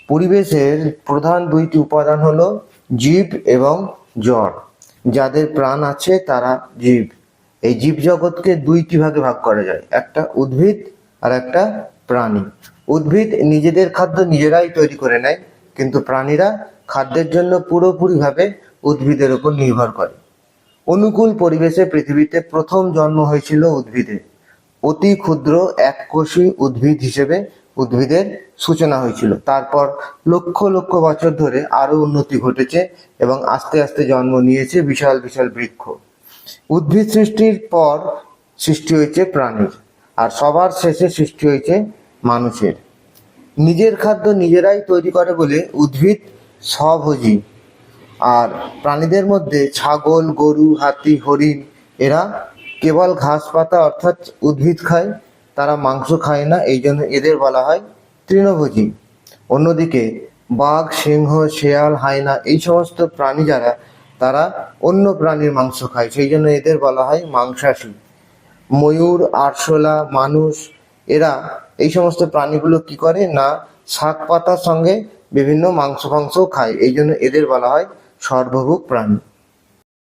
পরিবেশের প্রধান দুইটি উপাদান হলো জীব এবং জড়। যাদের প্রাণ আছে তারা জীব। এই জীব জগৎকে দুইটি ভাগে ভাগ করা যায়, একটা উদ্ভিদ আর একটা প্রাণী। উদ্ভিদ নিজেদের খাদ্য নিজেরাই তৈরি করে নেয়, কিন্তু প্রাণীরা খাদ্যের জন্য পুরোপুরিভাবে উদ্ভিদের উপর নির্ভর করে। অনুকূল পরিবেশে পৃথিবীতে প্রথম জন্ম হয়েছিল উদ্ভিদের। অতি ক্ষুদ্র এককোষী উদ্ভিদ হিসেবে উদ্ভিদের সূচনা হয়েছিল। তারপর লক্ষ লক্ষ বছর ধরে আরো উন্নতি ঘটেছে এবং আস্তে আস্তে জন্ম নিয়েছে বিশাল বিশাল বৃক্ষ। উদ্ভিদ সৃষ্টির পর সৃষ্টি হয়েছে প্রাণীর, আর সবার শেষে সৃষ্টি হয়েছে মানুষের। নিজের খাদ্য নিজেরাই তৈরি করে বলে উদ্ভিদ স্বভোজী। আর প্রাণীদের মধ্যে ছাগল, গরু, হাতি, হরিণ এরা কেবল ঘাস পাতা অর্থাৎ উদ্ভিদ খায়, তারা মাংস খায় না, এই জন্য এদের বলা হয় তৃণভোজী। অন্যদিকে বাঘ, সিংহ, শেয়াল, হায়না এই সমস্ত প্রাণী যারা, তারা অন্য প্রাণীর মাংস খায়, সেই জন্য এদের বলা হয় মাংসাশী। ময়ূর, আরশোলা, মানুষ এরা এই সমস্ত প্রাণীগুলো কি করে না, শাক পাতার সঙ্গে বিভিন্ন মাংস ফাংসও খায়, এই জন্য এদের বলা হয় সর্বভুক প্রাণী।